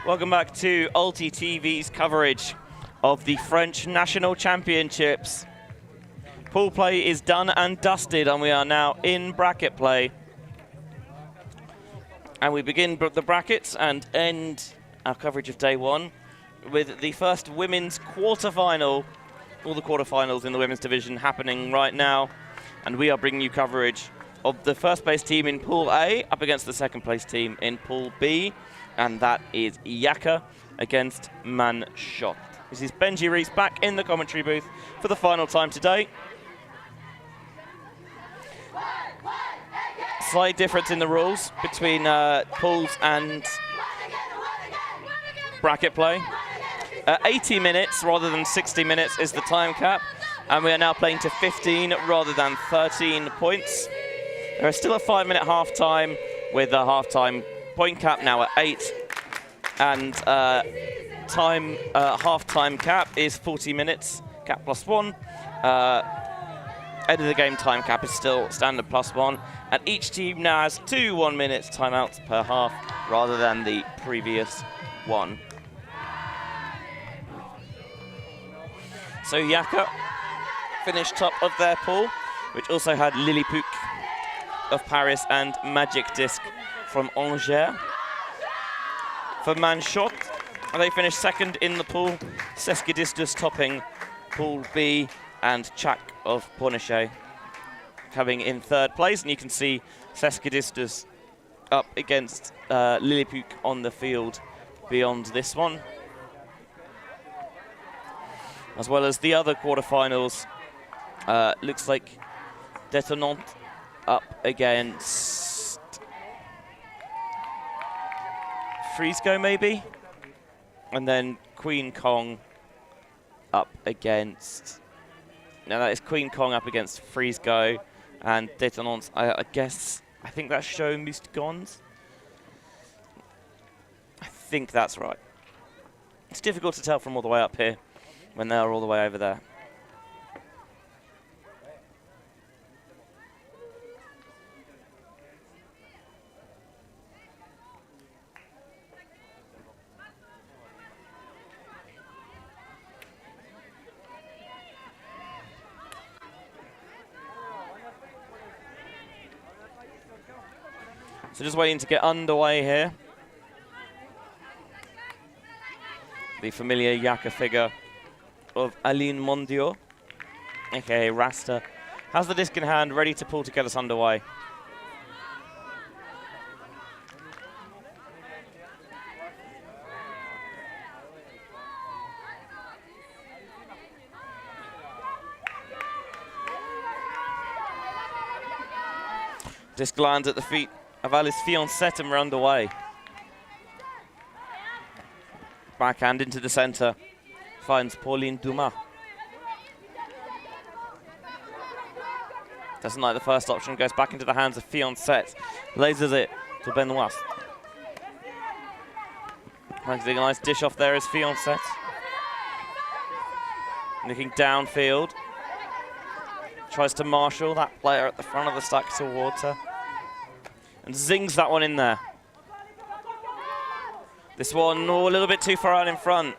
Welcome back to ULTI.TV's coverage of the French National Championships. Pool play is done and dusted, and we are now in bracket play. And we begin the brackets and end our coverage of day one with the first women's quarter-final. All the quarter-finals in the women's division happening right now. And we are bringing you coverage of the first place team in Pool A up against the second place team in Pool B. And that is Yaka against Manchottes. This is Benji Rees back in the commentary booth for the final time today. Slight difference in the rules between pools and bracket play. 80 minutes rather than 60 minutes is the time cap, and we are now playing to 15 rather than 13 points. There is still a 5-minute half-time with the half-time point cap now at 8, and half-time cap is 40 minutes, cap plus 1. End of the game time cap is still standard plus 1, and each team now has 2 1-minute timeouts per half rather than the previous one. So Yaka finished top of their pool, which also had Lilliput of Paris and Magic Disc from Angers. For Manchottes, they finished second in the pool, Cescadistas topping Pool B, and Chak of Pornichet coming in third place. And you can see Cescadistas up against Lilliput on the field beyond this one. As well as the other quarterfinals, looks like Detonant up against Frisbee maybe, and then Queen Kong up against, no, that is Queen Kong up against Frisbee, and Detonant, I think that's Show Mustgons. I think that's right. It's difficult to tell from all the way up here when they're all the way over there. So just waiting to get underway here. The familiar Yaka figure of Aline Mondio, aka Rasta, has the disc in hand, ready to pull to get us underway. Disc lands at the feet of Alice Fiancette, and we're underway. Backhand into the center. Finds Pauline Dumas. Doesn't like the first option, goes back into the hands of Fiancette. Lasers it to Benoist. Finds a nice dish off there is Fiancette. Looking downfield. Tries to marshal that player at the front of the stack towards her. And zings that one in there. This one, a little bit too far out in front.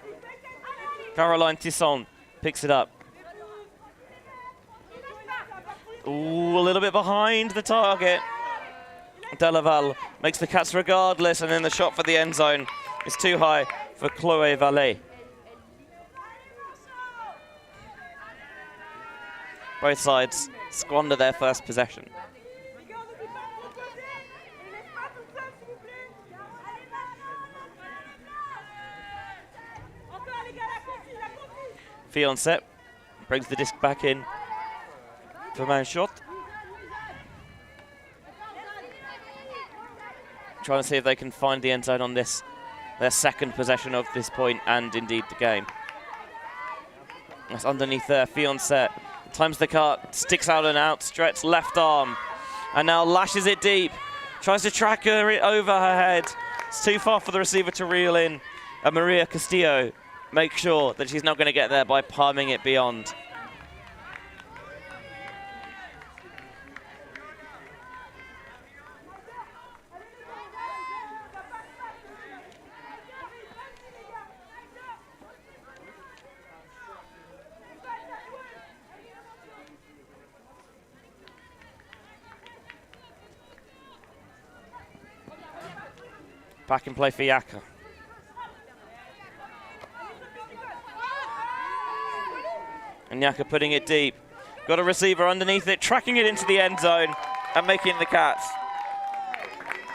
Caroline Tisson picks it up. Ooh, a little bit behind the target. Delaval makes the cuts regardless, and then the shot for the end zone is too high for Chloé Vallée. Both sides squander their first possession. Fiancette brings the disc back in for Manchottes. Trying to see if they can find the end zone on this, their second possession of this point, and indeed the game. That's underneath there, Fiancette times the cut, sticks out an outstretched left arm, and now lashes it deep. Tries to track her over her head. It's too far for the receiver to reel in. And Maria Castillo make sure that she's not going to get there by palming it beyond. Back in play for Yaka. And Yaka putting it deep. Got a receiver underneath it, tracking it into the end zone and making the catch.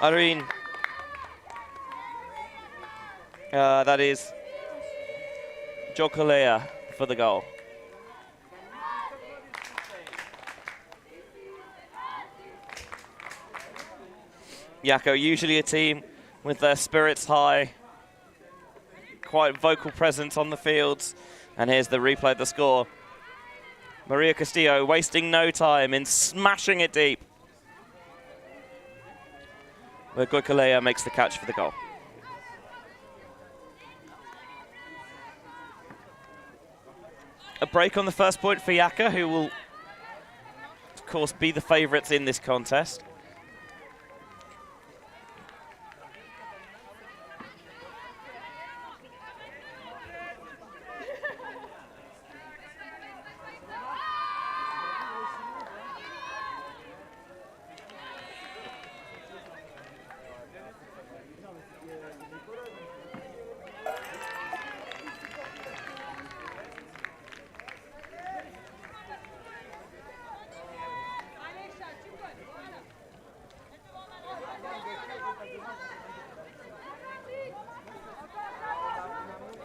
Irene. That is Jokalea for the goal. Yaka, usually a team with their spirits high, quite vocal presence on the fields. And here's the replay of the score. Maria Castillo wasting no time in smashing it deep, where Goikalea makes the catch for the goal. A break on the first point for Yaka, who will, of course, be the favourites in this contest.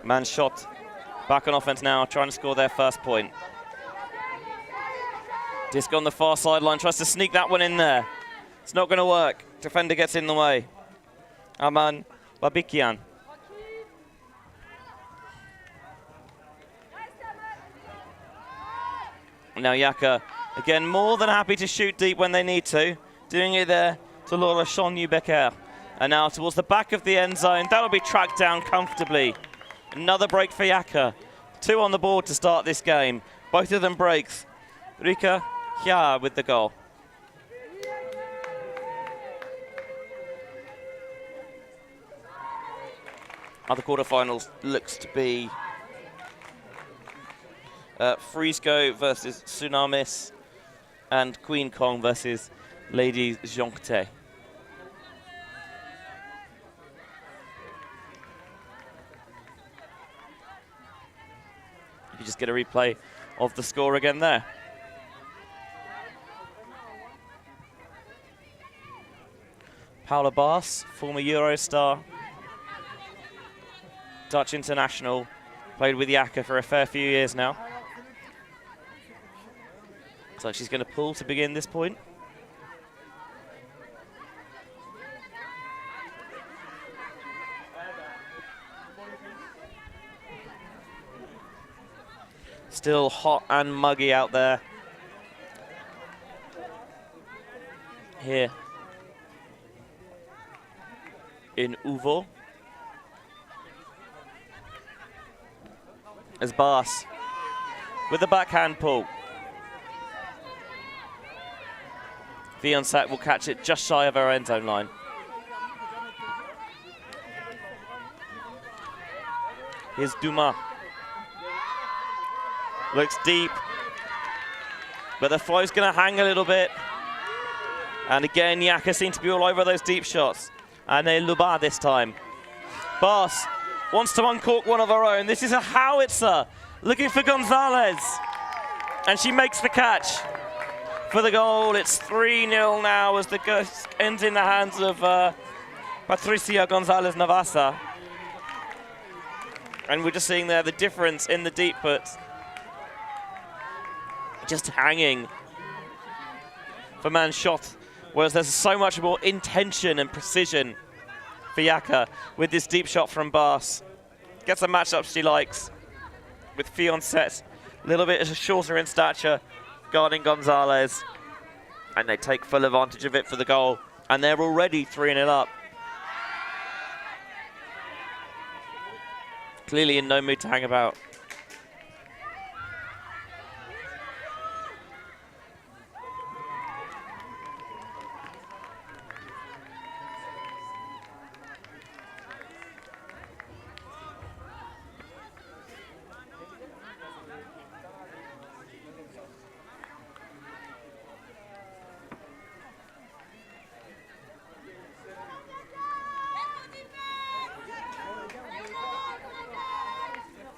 Manchottes back on offense now, trying to score their first point. Disc on the far sideline, tries to sneak that one in there. It's not going to work. Defender gets in the way. Aman Babikian. Now Yaka, again, more than happy to shoot deep when they need to. Doing it there to Laura Chonu-Becker. And now towards the back of the end zone. That'll be tracked down comfortably. Another break for Yaka. 2 on the board to start this game. Both of them breaks. Rika Hya with the goal. Other quarterfinals looks to be Frisbee versus Tsunamis and Queen Kong versus Lady Zhongte. You just get a replay of the score again there. Paula Baas, former Eurostar, Dutch international, played with Yaka for a fair few years now. So she's going to pull to begin this point. Still hot and muggy out there. Here in Orvault. As Baas with the backhand pull. Vionsat will catch it just shy of her end zone line. Here's Dumas. Looks deep, but the flow's going to hang a little bit. And again, Yaka seems to be all over those deep shots. And a Luba this time. Baas wants to uncork one of her own. This is a howitzer looking for Gonzalez. And she makes the catch for the goal. It's 3-0 now as the ghost ends in the hands of Patricia Gonzalez Navasa. And we're just seeing there the difference in the deep puts. Just hanging for Manchottes, whereas there's so much more intention and precision for Yaka with this deep shot from Baas. Gets the matchups she likes with Fiancet, a little bit shorter in stature, guarding Gonzalez, and they take full advantage of it for the goal, and they're already 3-0 up. Clearly in no mood to hang about.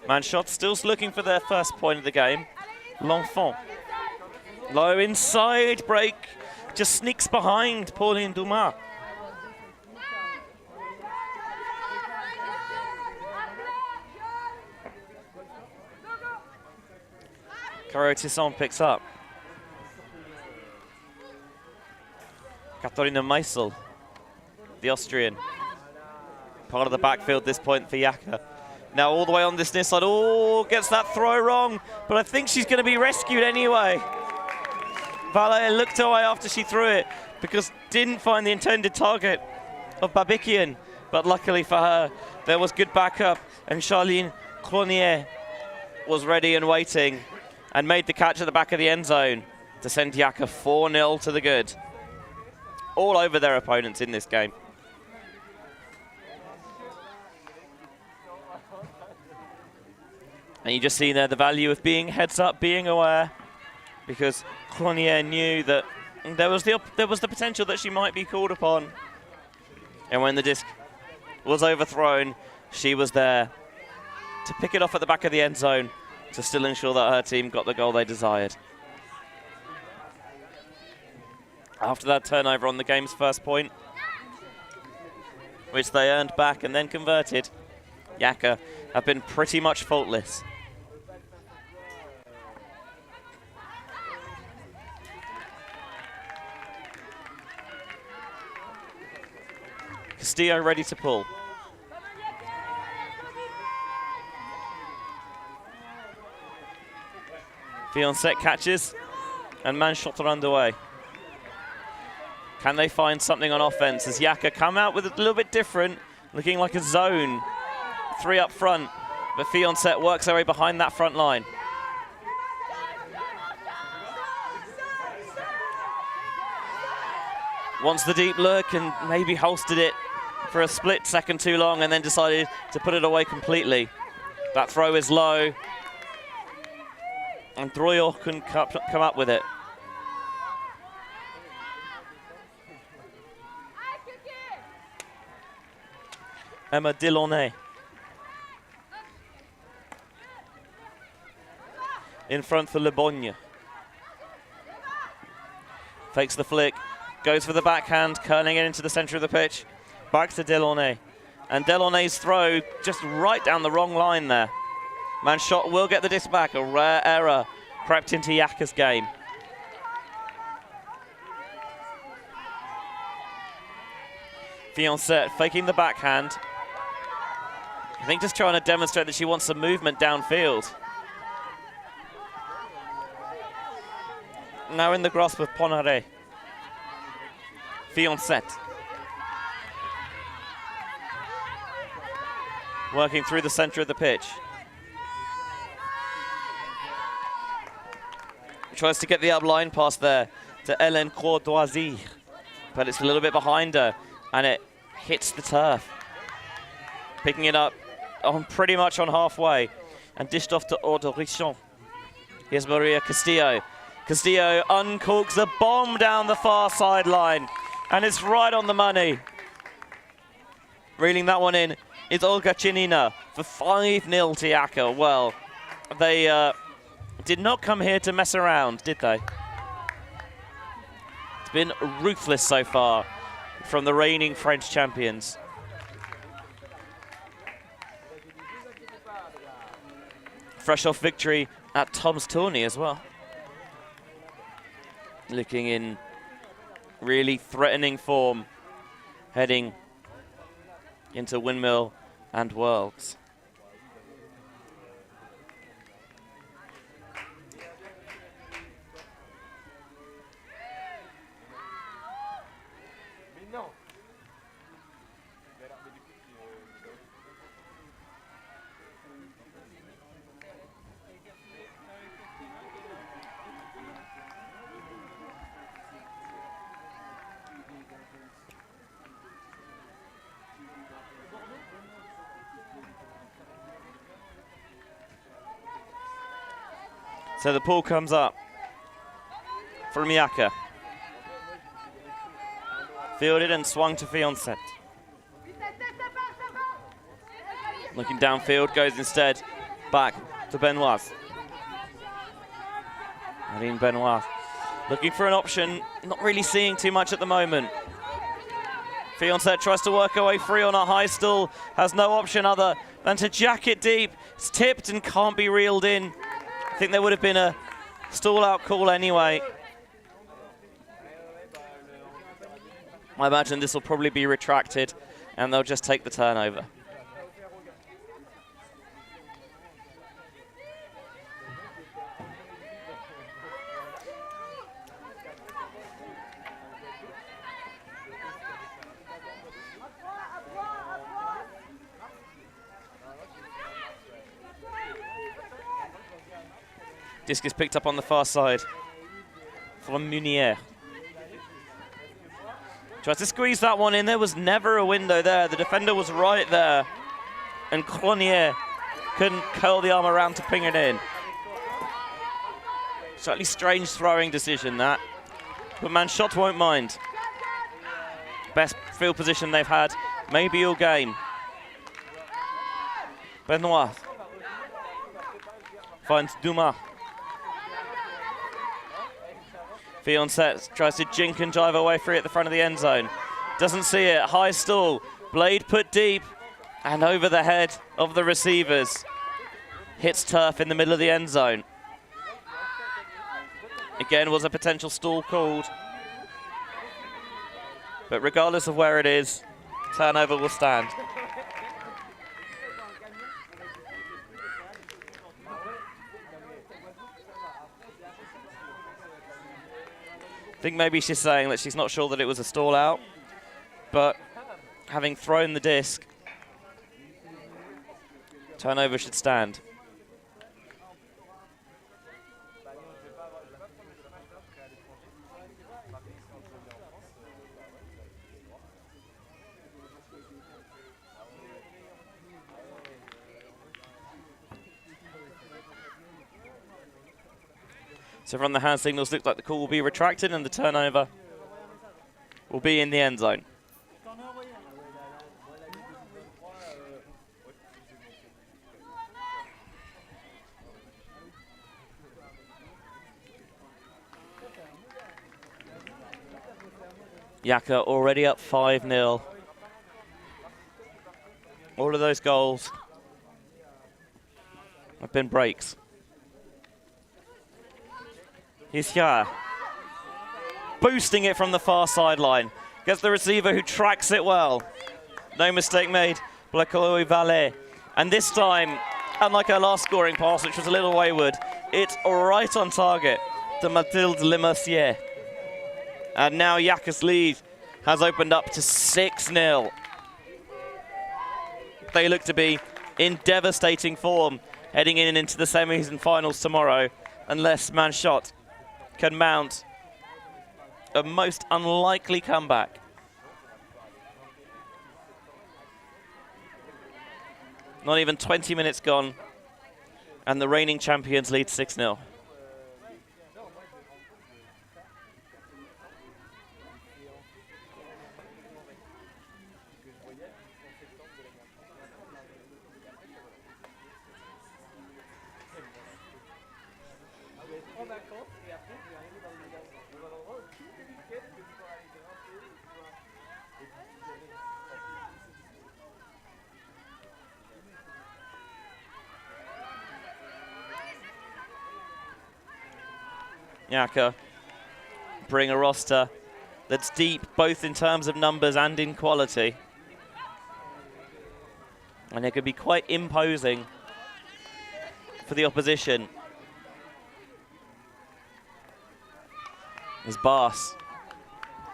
Manchottes still looking for their first point of the game. L'Enfant. Low inside break. Just sneaks behind Pauline Dumas. Caro-Tisson picks up. Katharina Meisel, the Austrian. Part of the backfield this point for Yaka. Now all the way on this near side. Oh, gets that throw wrong, but I think she's going to be rescued anyway. Valère looked away after she threw it because didn't find the intended target of Babikian. But luckily for her, there was good backup, and Charline Clonier was ready and waiting and made the catch at the back of the end zone to send Yaka 4-0 to the good. All over their opponents in this game. And you just see there the value of being heads up, being aware, because Clonier knew that there was the potential that she might be called upon. And when the disc was overthrown, she was there to pick it off at the back of the end zone to still ensure that her team got the goal they desired. After that turnover on the game's first point, which they earned back and then converted, Yaka have been pretty much faultless. Castillo ready to pull. Fionset catches, and Manchottes are underway. Can they find something on offense as Yaka come out with a little bit different, looking like a zone, 3 up front, but Fionset works their way behind that front line. Wants the deep look and maybe holstered it for a split second too long and then decided to put it away completely. That throw is low, and Droyo can come up with it. Emma Delaunay in front for Le Bogne. Fakes the flick, goes for the backhand, curling it into the center of the pitch. Back to Delaunay. And Delaunay's throw just right down the wrong line there. Manchottes will get the disc back. A rare error crept into Yaka's game. Fionset faking the backhand. I think just trying to demonstrate that she wants some movement downfield. Now in the grasp of Poinaré. Fionset. Working through the center of the pitch. Tries to get the up line pass there to Hélène Courtoisie, but it's a little bit behind her and it hits the turf. Picking it up on pretty much on halfway and dished off to Ordorichon. Here's Maria Castillo. Castillo uncorks a bomb down the far sideline and it's right on the money. Reeling that one in is Olga Chinina for 5-0 to Yaka. Well, they did not come here to mess around, did they? It's been ruthless so far from the reigning French champions. Fresh off victory at Tom's tourney as well. Looking in really threatening form, heading into Windmill and Worlds. So the pull comes up from Yaka. Fielded and swung to Fionset. Looking downfield, goes instead Back to Benoit. Aline Benoit looking for an option, not really seeing too much at the moment. Fionset tries to work her way free on a high stall, has no option other than to jack it deep. It's tipped and can't be reeled in. I think there would have been a stall out call anyway. I imagine this will probably be retracted and they'll just take the turnover. Disc is picked up on the far side from Munier. Tries to squeeze that one in. There was never a window there. The defender was right there. And Grenier couldn't curl the arm around to ping it in. Slightly strange throwing decision, that. But Manchottes won't mind. Best field position they've had, maybe all game. Benoit finds Dumas. Fionset tries to jink and drive away free at the front of the end zone. Doesn't see it. High stall. Blade put deep and over the head of the receivers. Hits turf in the middle of the end zone. Again, was a potential stall called. But regardless of where it is, turnover will stand. I think maybe she's saying that she's not sure that it was a stall out, but having thrown the disc, turnover should stand. So from the hand signals, look like the call will be retracted and the turnover will be in the end zone. Yaka already up 5-0. All of those goals have been breaks. Here's Juin, boosting it from the far sideline. Gets the receiver who tracks it well. No mistake made, Chloé Vallet. And this time, unlike her last scoring pass, which was a little wayward, it's right on target to Mathilde Lemercier. And now Yaka's lead has opened up to 6-0. They look to be in devastating form heading into the semis and finals tomorrow, unless Manchottes can mount a most unlikely comeback. Not even 20 minutes gone, and the reigning champions lead 6-0. Yaka bring a roster that's deep, both in terms of numbers and in quality. And it could be quite imposing for the opposition. Is Bass,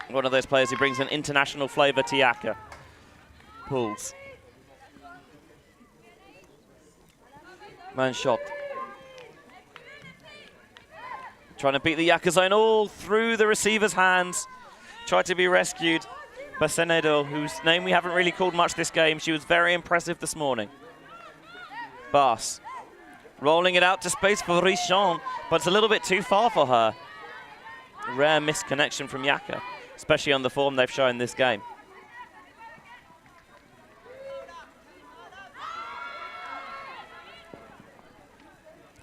one of those players who brings an international flavour to Yaka. Pulls. Manchottes. Trying to beat the Yaka zone all through the receiver's hands. Tried to be rescued by Senedo, whose name we haven't really called much this game. She was very impressive this morning. Bass rolling it out to space for Richon, but it's a little bit too far for her. Rare misconnection from Yaka, especially on the form they've shown this game.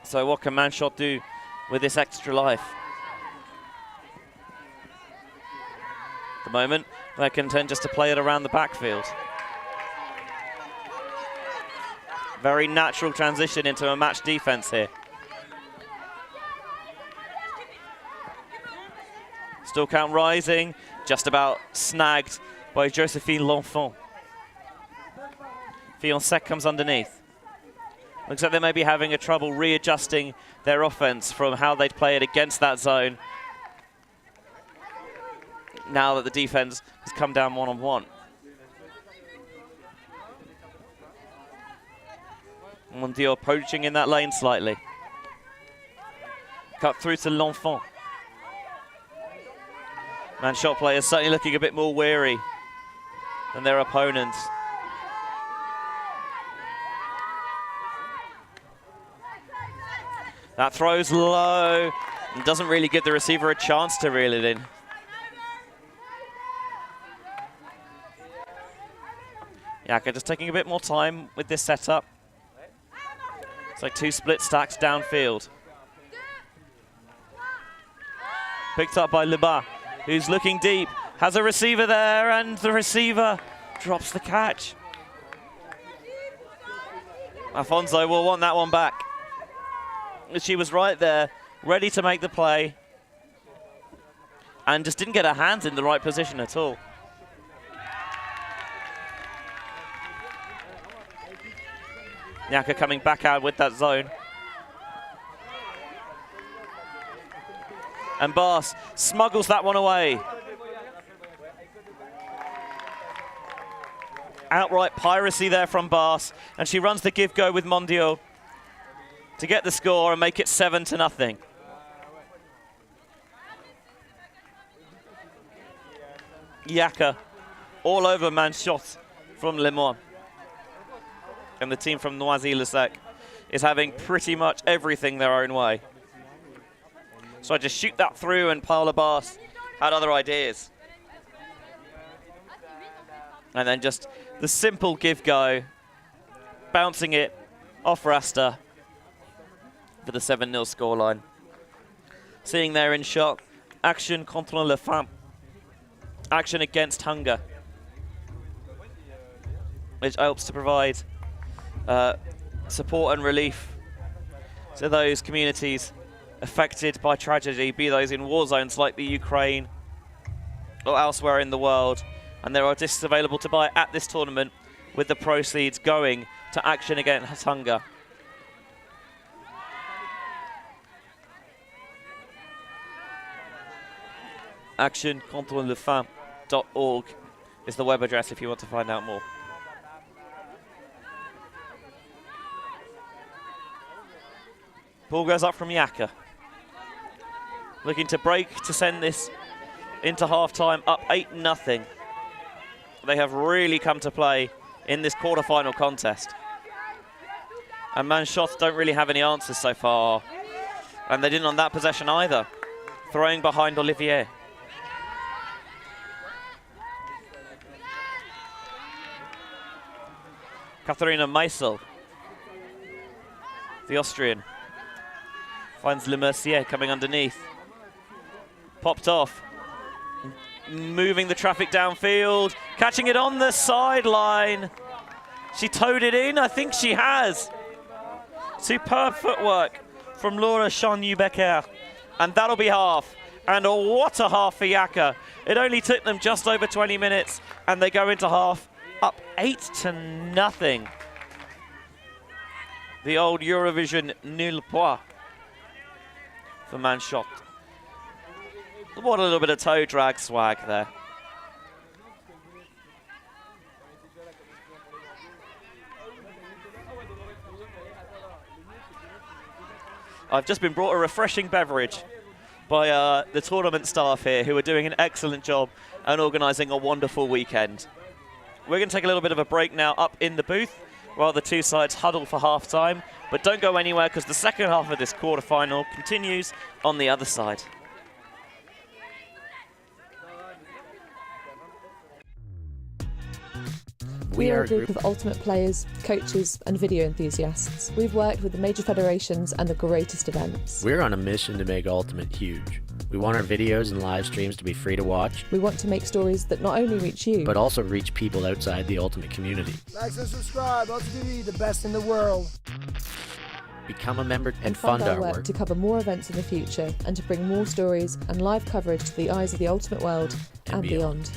So what can Manchottes do with this extra life? At the moment, they're content just to play it around the backfield. Very natural transition into a match defense here. Still count rising, just about snagged by Josephine L'Enfant. Fiancek comes underneath. Looks like they may be having a trouble readjusting their offense from how they'd play it against that zone, now that the defense has come down one-on-one. Mondial poaching in that lane slightly. Cut through to L'Enfant. Manchottes players certainly looking a bit more weary than their opponents. That throws low and doesn't really give the receiver a chance to reel it in. Yaka just taking a bit more time with this setup. It's like two split stacks downfield. Picked up by Lebas, who's looking deep. Has a receiver there, and the receiver drops the catch. Afonso will want that one back. She was right there, ready to make the play, and just didn't get her hands in the right position at all. Yaka coming back out with that zone. And Bass smuggles that one away. Outright piracy there from Bass, and she runs the give-go with Mondial to get the score and make it 7-0. Yaka all over Manchottes from Le Mans. And the team from Noisy-le-Sec is having pretty much everything their own way. So I just shoot that through, and Paula Bass had other ideas. And then just the simple give-go, bouncing it off Rasta for the 7-0 scoreline. Seeing there in shot, action contre la faim, action against hunger, which helps to provide support and relief to those communities affected by tragedy, be those in war zones like the Ukraine or elsewhere in the world. And there are discs available to buy at this tournament, with the proceeds going to action against hunger. actioncontrelefaim.org is the web address if you want to find out more. Ball goes up from Yaka. Looking to break to send this into half-time, up 8-0. They have really come to play in this quarter-final contest. And Manchottes don't really have any answers so far. And they didn't on that possession either. Throwing behind Olivier. Katharina Meisel, the Austrian, finds Le Mercier coming underneath. Popped off. Moving the traffic downfield. Catching it on the sideline. She towed it in. I think she has. Superb footwork from Laura Chagnou-Becker. And that'll be half. And what a half for Yaka. It only took them just over 20 minutes, and they go into half up 8-0. The old Eurovision nul point for Manchottes. What a little bit of toe drag swag there. I've just been brought a refreshing beverage by the tournament staff here, who are doing an excellent job and organising a wonderful weekend. We're going to take a little bit of a break now up in the booth while the two sides huddle for half-time. But don't go anywhere, because the second half of this quarter-final continues on the other side. We are a group of ultimate players, coaches and video enthusiasts. We've worked with the major federations and the greatest events. We're on a mission to make Ultimate huge. We want our videos and live streams to be free to watch. We want to make stories that not only reach you, but also reach people outside the Ultimate community. Like and subscribe, ULTI.TV, the best in the world. Become a member and fund our work to cover more events in the future and to bring more stories and live coverage to the eyes of the Ultimate world and beyond.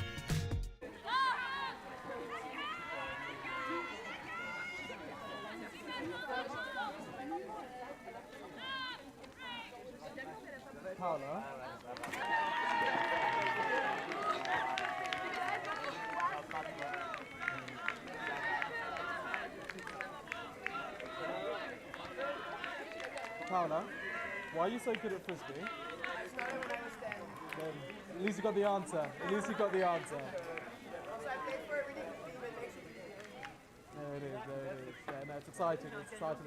Fowler, why are you so good at Frisbee? I started when I was 10. At least you got the answer. At least you got the answer. Also, I paid for it ridiculously, but it makes it easier. There it is, there it is. Yeah, no, it's exciting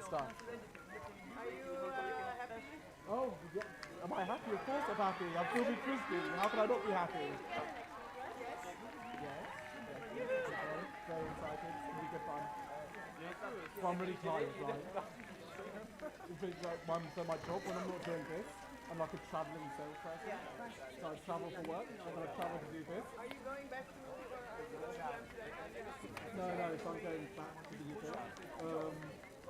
stuff. Are you happy? Oh, yeah. Am I happy? Of course I'm happy. I'm filming Frisbee. How can I not be happy? Yes. Yes. Okay. Very excited. It's going to be good fun. Well, I'm really tired, right? It's been like my job when I'm not doing this. I'm like a travelling salesperson. So I travel for work, I'm going to travel to do this. Are you going back to No, so I'm going back to the UK.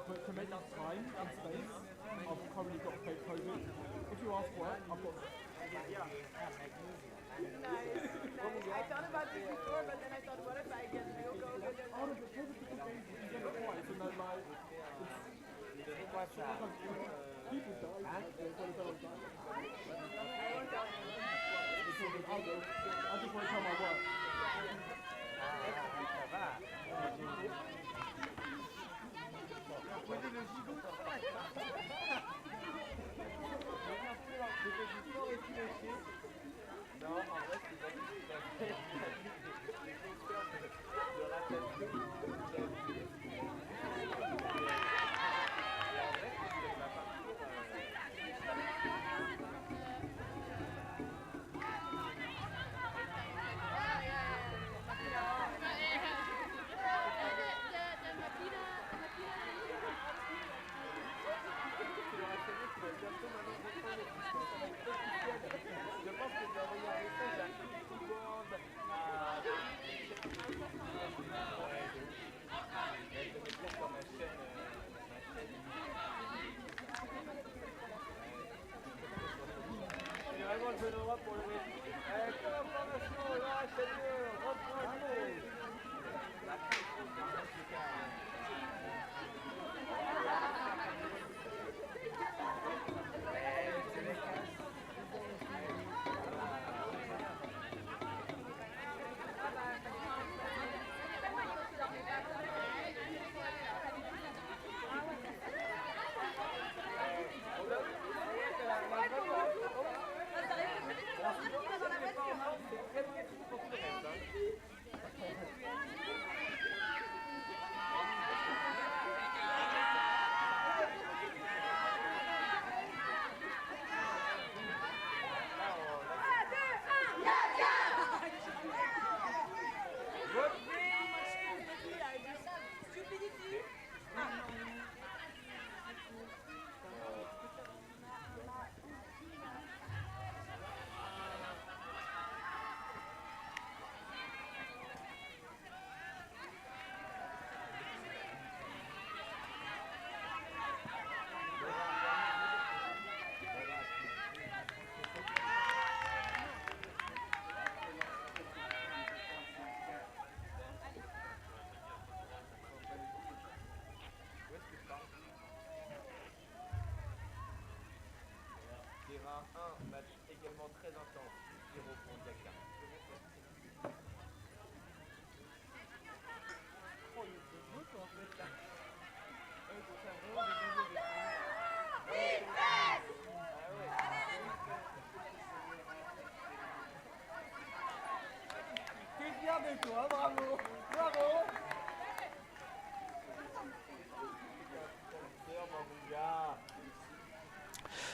But to make that time and space, I've currently got fake COVID. If you ask work, I've got... Nice. I thought about this before, but then I thought, what if I get real COVID? Oh, no, but COVID is amazing. You get it twice, and then like... People die. I just want to tell my work. Un match également très intense, 0 pour Yaka. T'es fier de toi, bravo, bravo.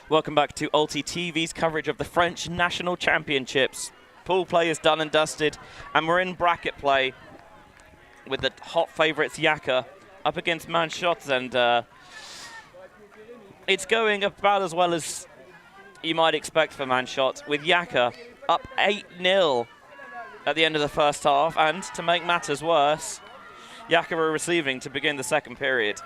Welcome back to ULTI.TV's coverage of the French National Championships. Pool play is done and dusted, and we're in bracket play. with the hot favourites Yaka up against Manchottes, and it's going about as well as you might expect for Manchottes, with Yaka up 8-0 at the end of the first half, and to make matters worse, Yaka are receiving to begin the second period.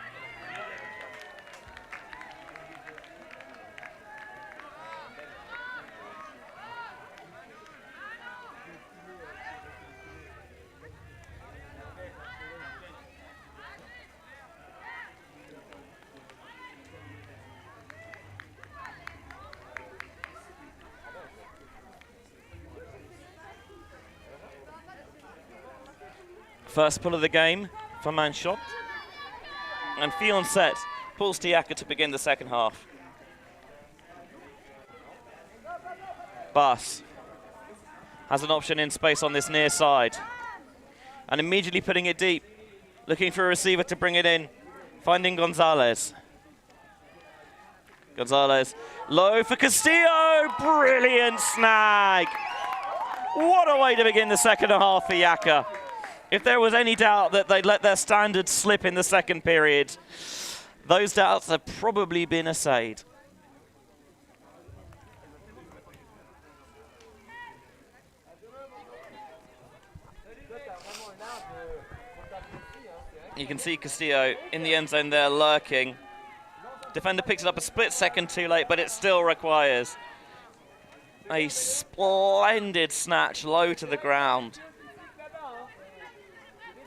First pull of the game for Manchottes. And Fionset pulls to Yaka to begin the second half. Bas has an option in space on this near side. And immediately putting it deep. Looking for a receiver to bring it in. Finding Gonzalez. Gonzalez low for Castillo. Brilliant snag. What a way to begin the second half for Yaka. If there was any doubt that they'd let their standards slip in the second period, those doubts have probably been assayed. You can see Castillo in the end zone there lurking. Defender picks it up a split second too late, but it still requires a splendid snatch low to the ground.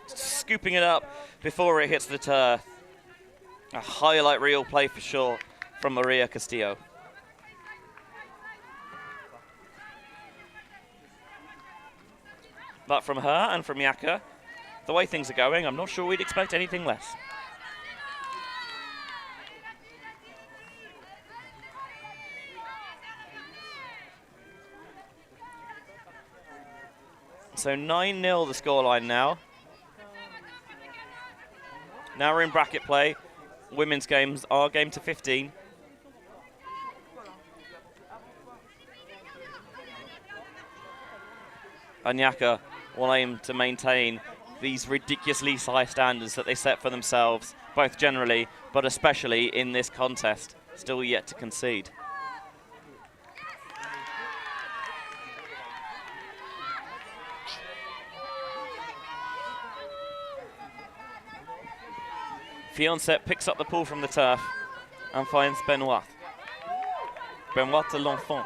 Scooping it up before it hits the turf. A highlight reel play for sure from Maria Castillo. But from her and from Yaka, the way things are going, I'm not sure we'd expect anything less. So 9-0 the scoreline now. Now we're in bracket play. Women's games are game to 15. And Yaka will aim to maintain these ridiculously high standards that they set for themselves, both generally, but especially in this contest. Still yet to concede. Fionset picks up the ball from the turf and finds Benoit. Benoit to L'Enfant.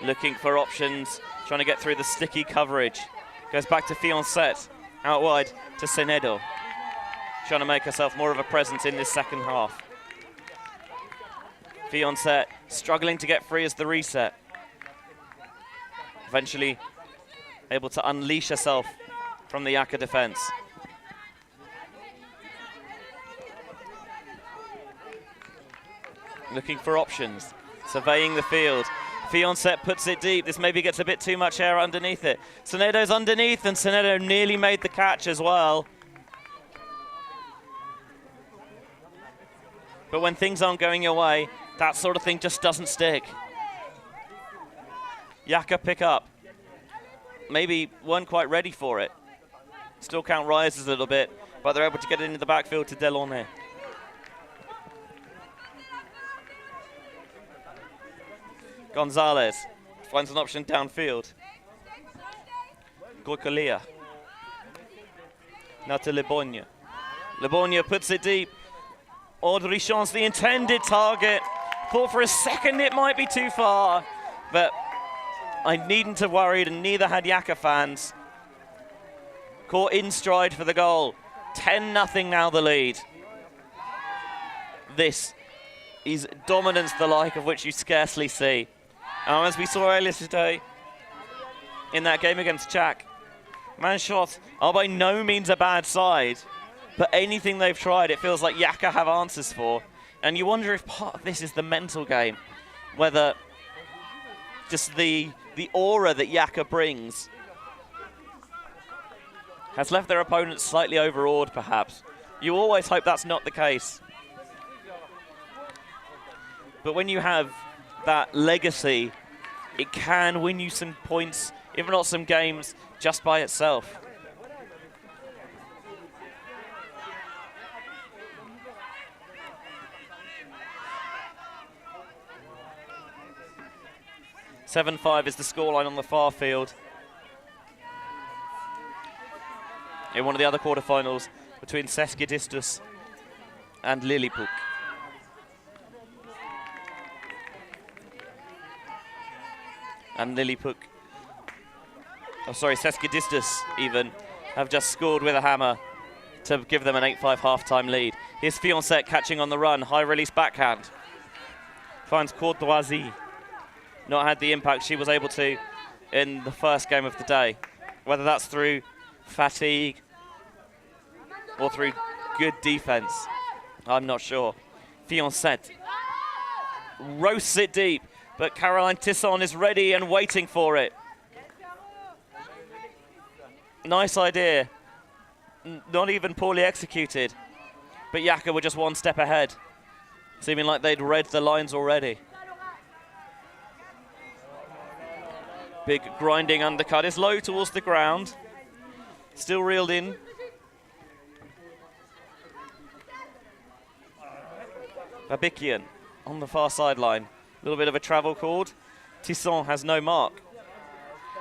Looking for options, trying to get through the sticky coverage. Goes back to Fionset, out wide to Senedo. Trying to make herself more of a presence in this second half. Fionset struggling to get free as the reset. Eventually able to unleash herself from the Yaka defense. Looking for options, surveying the field. Fionset puts it deep. This maybe gets a bit too much air underneath it. Senedo's underneath, and Senedo nearly made the catch as well. But when things aren't going your way, that sort of thing just doesn't stick. Yaka pick up. Maybe weren't quite ready for it. Still count rises a little bit, but they're able to get it into the backfield to Delaunay. Gonzalez finds an option downfield. Goycolia. Now to Lebonia. Lebonia puts it deep. Audrichon's the intended target. Thought for a second it might be too far, but I needn't have worried, and neither had Yaka fans. Caught in stride for the goal. 10-0 now the lead. This is dominance the like of which you scarcely see. As we saw earlier today in that game against Czech, Manchottes are by no means a bad side, but anything they've tried, it feels like Yaka have answers for. And you wonder if part of this is the mental game, whether just the aura that Yaka brings has left their opponents slightly overawed, perhaps. You always hope that's not the case. But when you have that legacy, it can win you some points, if not some games, just by itself. 7-5 is the scoreline on the far field. In one of the other quarterfinals between Seskidistus and Lilliput. And Lilliput, Seskidistus even, have just scored with a hammer to give them an 8-5 half-time lead. Here's Fioncet catching on the run, high release backhand. Finds Courtoisie. Not had the impact she was able to in the first game of the day. Whether that's through fatigue or through good defense, I'm not sure. Fioncet roasts it deep, but Caroline Tisson is ready and waiting for it. Nice idea. Not even poorly executed. But Yaka were just one step ahead, seeming like they'd read the lines already. Big grinding undercut is low towards the ground. Still reeled in. Babikian on the far sideline. A little bit of a travel called. Tisson has no mark.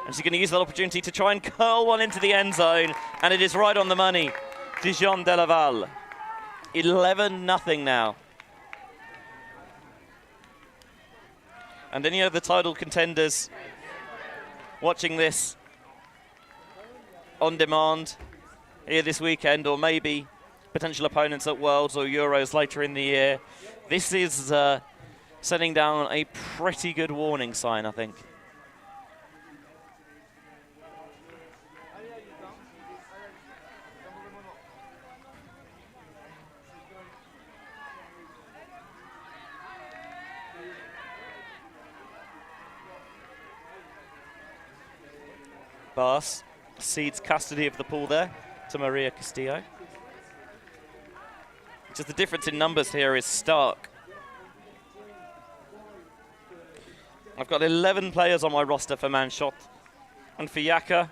And she's going to use that opportunity to try and curl one into the end zone. And it is right on the money. Dijon de Laval. 11-0 now. And any of the title contenders watching this on demand here this weekend, or maybe potential opponents at Worlds or Euros later in the year, this is setting down a pretty good warning sign, I think. Bass cedes custody of the pool there to Maria Castillo. Just the difference in numbers here is stark. I've got 11 players on my roster for Manchottes, and for Yaka,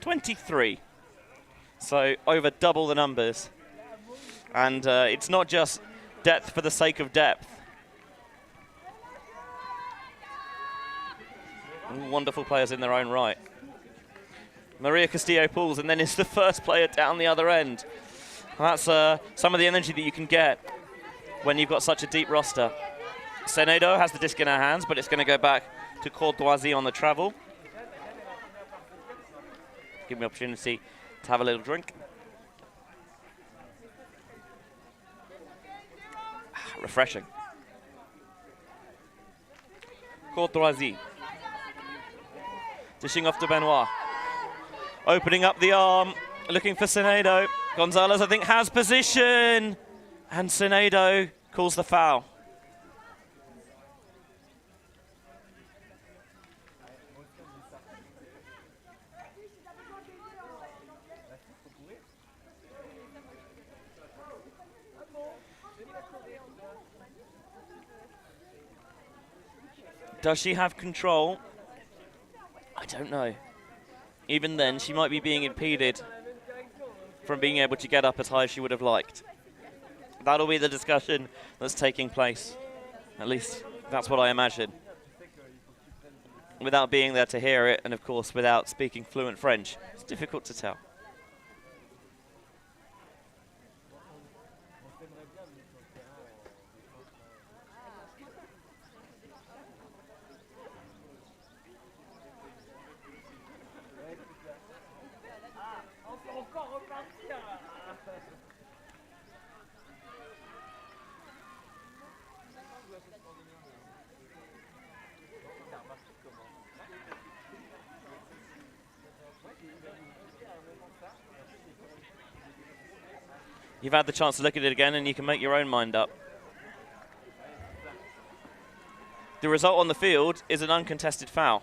$23. So over double the numbers. And it's not just depth for the sake of depth. Wonderful players in their own right. Maria Castillo pulls and then is the first player down the other end. That's some of the energy that you can get when you've got such a deep roster. Senedo has the disc in her hands, but it's going to go back to Courtoisie on the travel. Give me opportunity to have a little drink. Refreshing. Courtoisie. Dishing off to Benoit. Opening up the arm, looking for Senedo. Gonzalez, I think, has position. And Senedo calls the foul. Does she have control? I don't know. Even then, she might be being impeded from being able to get up as high as she would have liked. That'll be the discussion that's taking place. At least, that's what I imagine. Without being there to hear it, and of course, without speaking fluent French, it's difficult to tell. You've had the chance to look at it again and you can make your own mind up. The result on the field is an uncontested foul.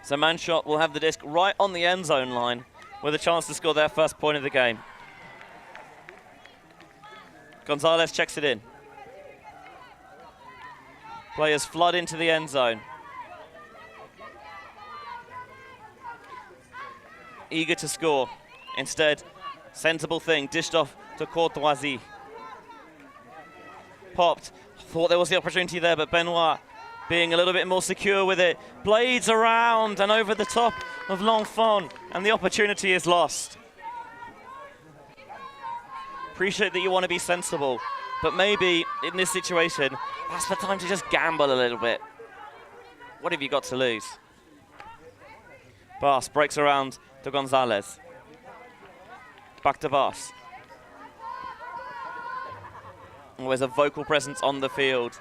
So Manchottes will have the disc right on the end zone line with a chance to score their first point of the game. Gonzalez checks it in. Players flood into the end zone. eager to score. Instead, sensible thing, dished off to Courtoisie. Popped, thought there was the opportunity there, but Benoit being a little bit more secure with it. Blades around and over the top of L'Enfant, and the opportunity is lost. Appreciate that you want to be sensible, but maybe in this situation, that's the time to just gamble a little bit. What have you got to lose? Bas breaks around to Gonzalez. Back to Bas. Always a vocal presence on the field.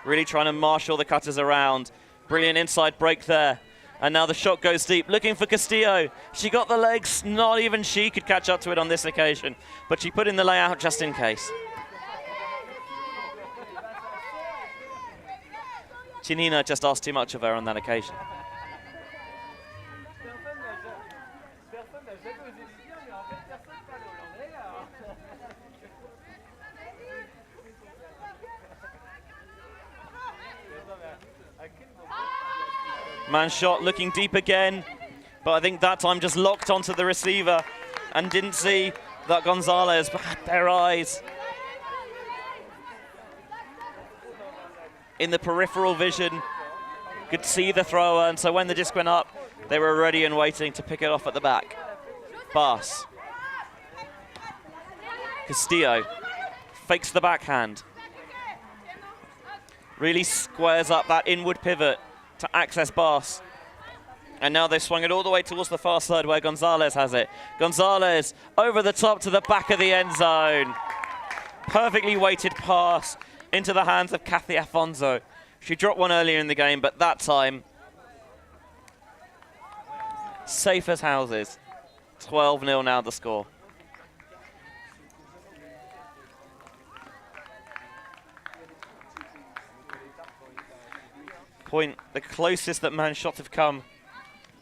Really trying to marshal the cutters around. Brilliant inside break there. And now the shot goes deep, looking for Castillo. She got the legs, not even she could catch up to it on this occasion. But she put in the layout just in case. Chinina just asked too much of her on that occasion. Manchottes looking deep again, but I think that time just locked onto the receiver and didn't see that Gonzalez had their eyes in the peripheral vision, could see the thrower, and so when the disc went up, they were ready and waiting to pick it off at the back. Bas. Castillo fakes the backhand. Really squares up that inward pivot to access Bas. And now they've swung it all the way towards the far side where Gonzalez has it. Gonzalez over the top to the back of the end zone. Perfectly weighted pass into the hands of Kathy Afonso. She dropped one earlier in the game, but that time, safe as houses. 12-0 now the score. Point the closest that Manchottes have come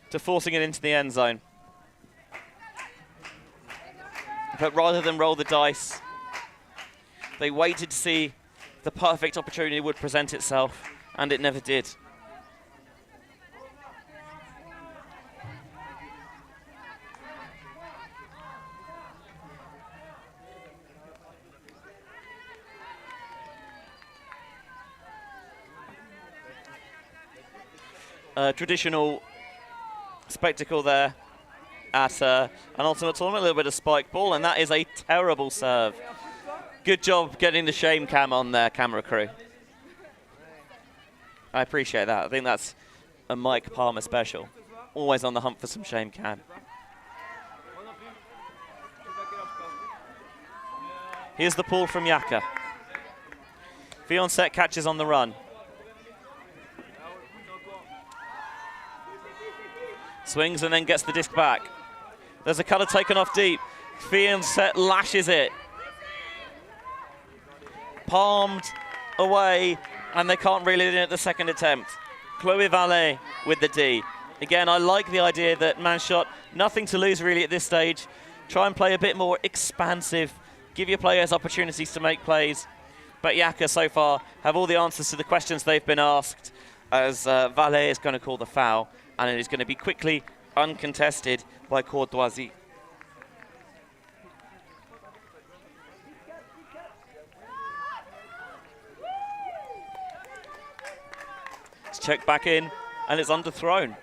to forcing it into the end zone. But rather than roll the dice, they waited to see if the perfect opportunity would present itself, and it never did. Traditional spectacle there at an ultimate tournament, a little bit of spike ball, and that is a terrible serve. Good job getting the shame cam on there, camera crew. I appreciate that. I think that's a Mike Palmer special. Always on the hunt for some shame cam. Here's the pull from Yaka. Fionset catches on the run. Swings and then gets the disc back. There's a cutter taken off deep. Fionset lashes it. Palmed away, and they can't reel it in at the second attempt. Chloé Vallée with the D. Again, I like the idea that Manchottes, nothing to lose really at this stage. Try and play a bit more expansive. Give your players opportunities to make plays. But Yaka so far have all the answers to the questions they've been asked, as Vallée is going to call the foul, and it is going to be quickly uncontested by Courtoisie. It's checked back in, and it's underthrown.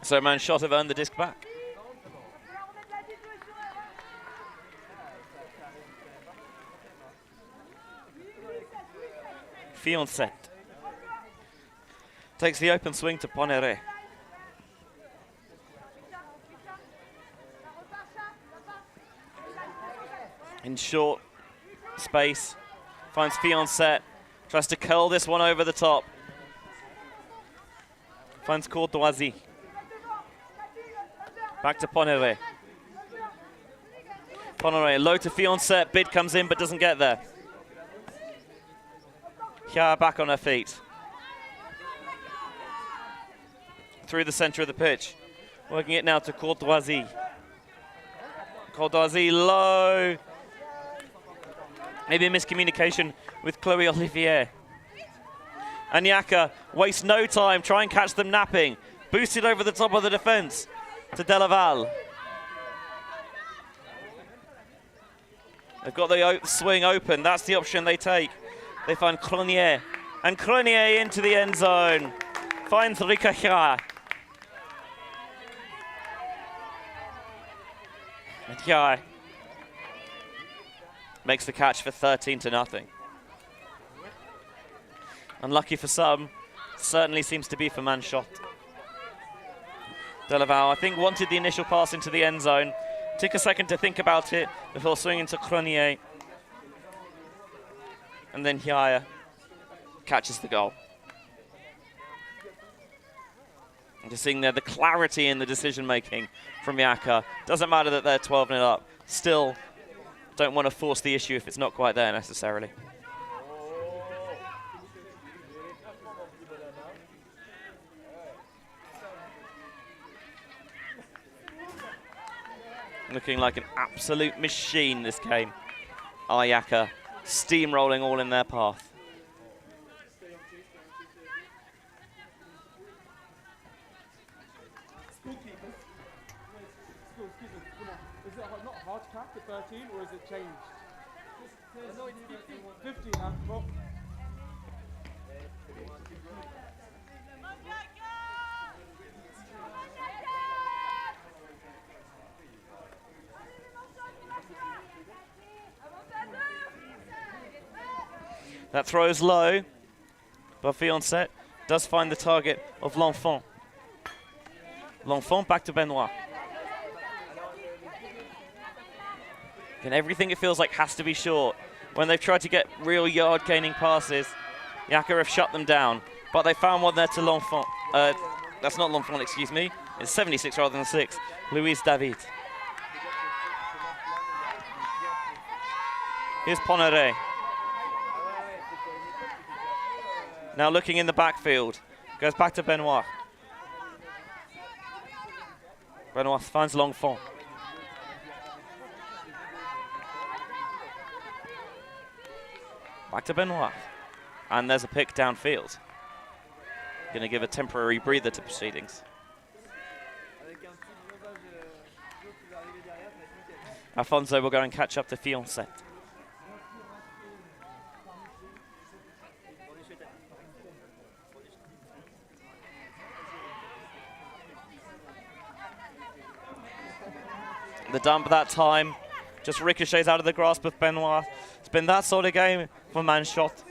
So Manchottes have earned the disc back. Fionset takes the open swing to Ponneret. In short space, finds Fionset, tries to curl this one over the top. Finds Courtoisie. Back to Ponneret. Ponneret low to Fionset, bid comes in but doesn't get there. Yaka back on her feet. Through the center of the pitch. Working it now to Courtoisie. Courtoisie low. Maybe a miscommunication with Chloé Olivier. And Yaka wastes no time, try and catch them napping. Boosted over the top of the defense. to Delaval. They've got the swing open. That's the option they take. They find Cronier. And Cronier into the end zone. Finds Ricachard. And Yaka makes the catch for 13-0. Unlucky for some, certainly seems to be for Manchottes. Delaval, I think, wanted the initial pass into the end zone. Took a second to think about it before swinging to Cronier. And then Yaka catches the goal. And just seeing there the clarity in the decision-making from Yaka. Doesn't matter that they're 12-0 up. Still don't want to force the issue if it's not quite there necessarily. Looking like an absolute machine this game. Yaka steamrolling all in their path. Is it not hard cap at 13 or is it changed? No, it's 15. 15, well. That throws low, but Fiancet does find the target of L'Enfant. L'Enfant back to Benoit. And everything it feels like has to be short. When they've tried to get real yard-gaining passes, Yaka have shut them down. But they found one there to L'Enfant. That's not L'Enfant, excuse me. It's 76 rather than 6. Luis David. Here's Ponere. Now looking in the backfield. Goes back to Benoit. Benoit finds L'Enfant. Back to Benoit. And there's a pick downfield. Going to give a temporary breather to proceedings. Alfonso will go and catch up to Fiancet. The dump that time just ricochets out of the grasp of Benoit. It's been that sort of game for Manchottes.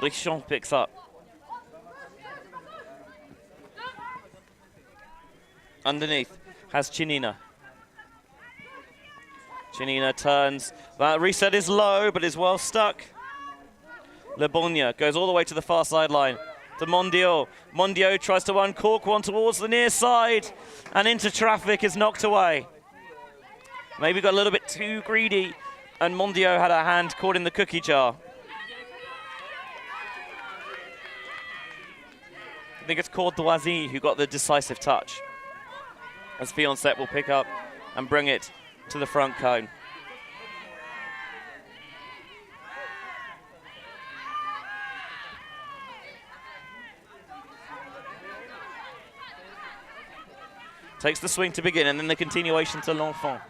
Richon picks up. Underneath has Chinina. Chinina turns. That reset is low, but is well stuck. Le Bonnier goes all the way to the far sideline. To Mondio. Mondio tries to uncork one towards the near side, and into traffic is knocked away. Maybe got a little bit too greedy, and Mondio had a hand caught in the cookie jar. I think it's Courtoisie who got the decisive touch, as Fiancet will pick up and bring it to the front cone. Takes the swing to begin, and then the continuation to L'Enfant.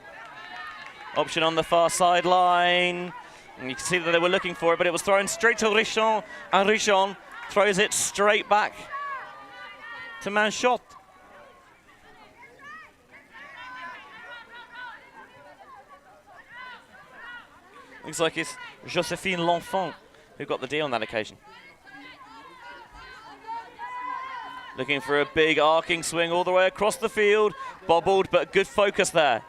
Option on the far sideline. And you can see that they were looking for it, but it was thrown straight to Richon, and Richon throws it straight back to Manchottes. Looks like it's Josephine L'Enfant who got the D on that occasion. Looking for a big arcing swing all the way across the field. Bobbled, but good focus there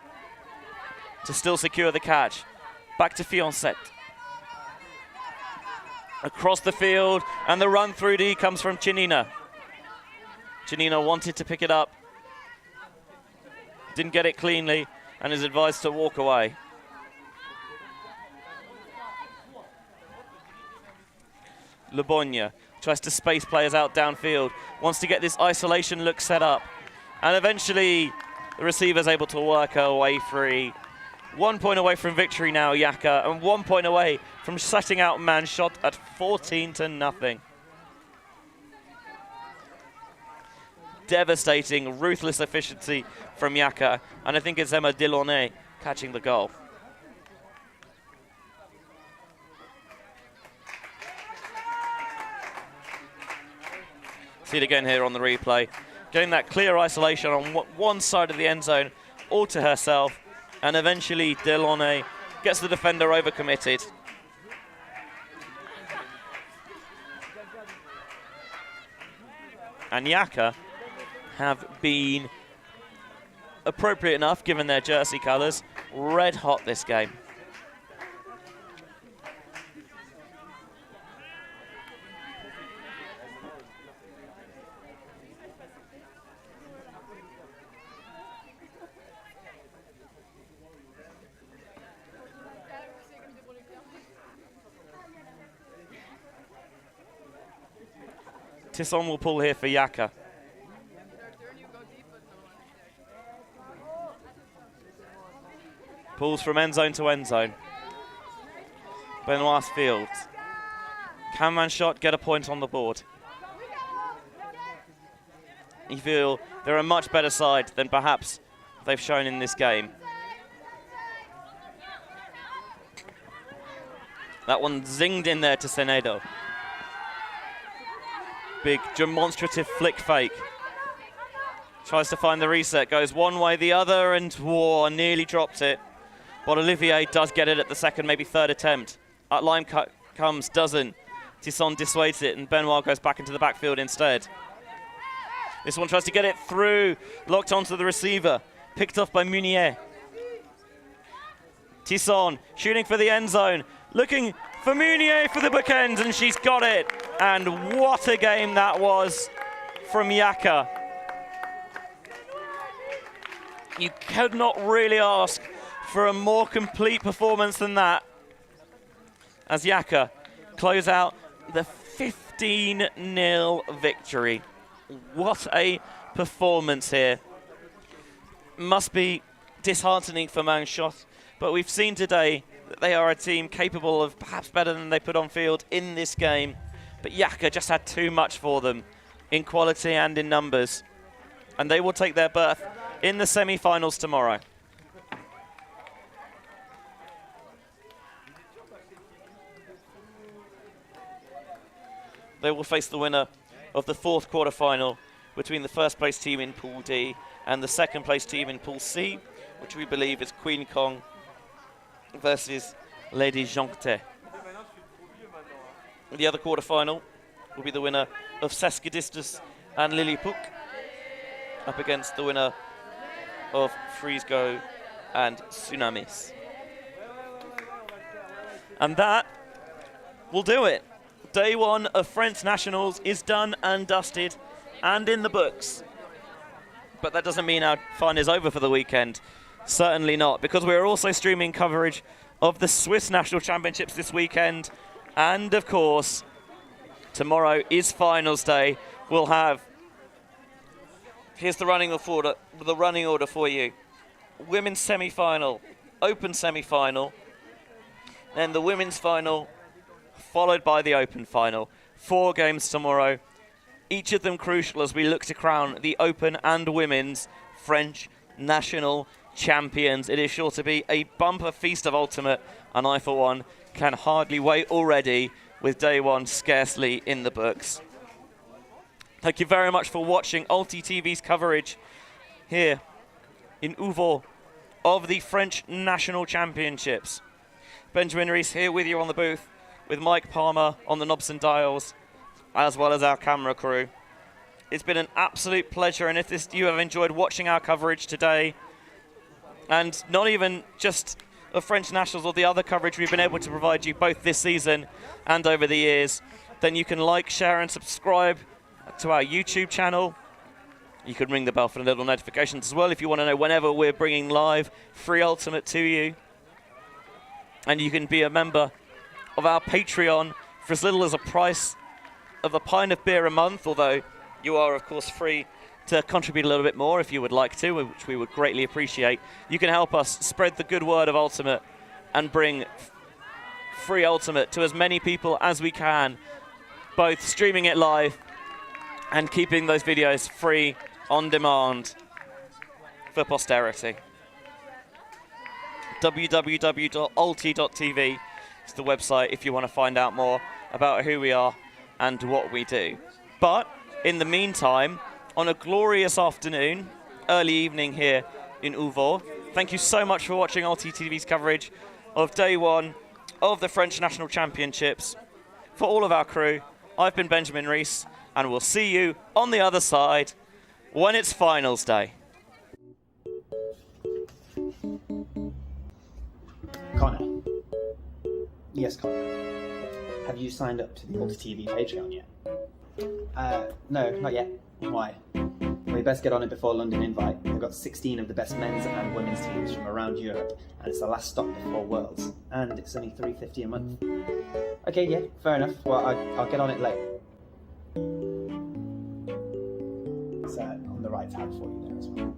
to still secure the catch. Back to Fiancet. Across the field, and the run through D comes from Chinina. Chinina wanted to pick it up. Didn't get it cleanly, and is advised to walk away. Le Bonnier tries to space players out downfield, wants to get this isolation look set up. And eventually, the receiver's able to work her way free. 1 point away from victory now, Yaka, and 1 point away from shutting out Manchottes at 14-0. devastating, ruthless efficiency from Yaka. And I think it's Emma Delaunay catching the goal. See it again here on the replay. Getting that clear isolation on one side of the end zone, all to herself. And eventually Delaunay gets the defender overcommitted. And Yaka have been appropriate enough, given their jersey colours, red hot this game. Tisson will pull here for Yaka. Pulls from end zone to end zone. Benoit's field. Can Manchottes get a point on the board? You feel they're a much better side than perhaps they've shown in this game. That one zinged in there to Senedo. Big demonstrative flick fake. Tries to find the reset, goes one way, the other, and whoa, nearly dropped it. But Olivier does get it at the second, maybe third attempt. Line cut comes, doesn't. Tisson dissuades it, and Benoit goes back into the backfield instead. This one tries to get it through, locked onto the receiver. Picked off by Munier. Tisson shooting for the end zone, looking for Munier for the bookends, and she's got it. And what a game that was from Yaka. You could not really ask for a more complete performance than that, as Yaka close out the 15-0 victory. What a performance here. Must be disheartening for Manchottes, but we've seen today that they are a team capable of perhaps better than they put on field in this game. But Yaka just had too much for them in quality and in numbers. And they will take their berth in the semi-finals tomorrow. They will face the winner of the fourth quarter-final between the first-place team in Pool D and the second-place team in Pool C, which we believe is Queen Kong versus Lady Joncte. The other quarter-final will be the winner of Saskadistas and Lilliput up against the winner of Frisbee and Tsunamis. And that will do it. Day one of French Nationals is done and dusted and in the books. But that doesn't mean our fun is over for the weekend. Certainly not, because we're also streaming coverage of the Swiss National Championships this weekend. And of course, tomorrow is finals day. We'll have, here's the running order for you. Women's semi-final, open semi-final, then the women's final, followed by the open final. 4 games tomorrow, each of them crucial as we look to crown the open and women's French national champions. It is sure to be a bumper feast of ultimate, and I, for one, can hardly wait already with day one scarcely in the books. Thank you very much for watching ULTI.TV's coverage here in Orvault of the French National Championships. Benjamin Rees here with you on the booth, with Mike Palmer on the knobs and dials, as well as our camera crew. It's been an absolute pleasure, and if you have enjoyed watching our coverage today, and not even just of French Nationals or the other coverage we've been able to provide you both this season and over the years, then you can like, share and subscribe to our YouTube channel. You can ring the bell for the little notifications as well if you want to know whenever we're bringing live free Ultimate to you. And you can be a member of our Patreon for as little as a price of a pint of beer a month, although you are, of course, free to contribute a little bit more if you would like to, which we would greatly appreciate. You can help us spread the good word of Ultimate and bring free Ultimate to as many people as we can, both streaming it live and keeping those videos free on demand for posterity. www.ULTI.TV is the website if you want to find out more about who we are and what we do. But in the meantime, on a glorious afternoon, early evening here in Orvault, thank you so much for watching ULTI.TV's coverage of day one of the French National Championships. For all of our crew, I've been Benjamin Rees, and we'll see you on the other side when it's finals day. Connor. Yes, Connor. Have you signed up to the ULTI.TV Patreon yet? No, not yet. Why? Well, you best get on it before London Invite. They've got 16 of the best men's and women's teams from around Europe, and it's the last stop before Worlds. And it's only $3.50 a month. Okay, yeah, fair enough. Well, I'll get on it late. It's on the right tab for you there as well.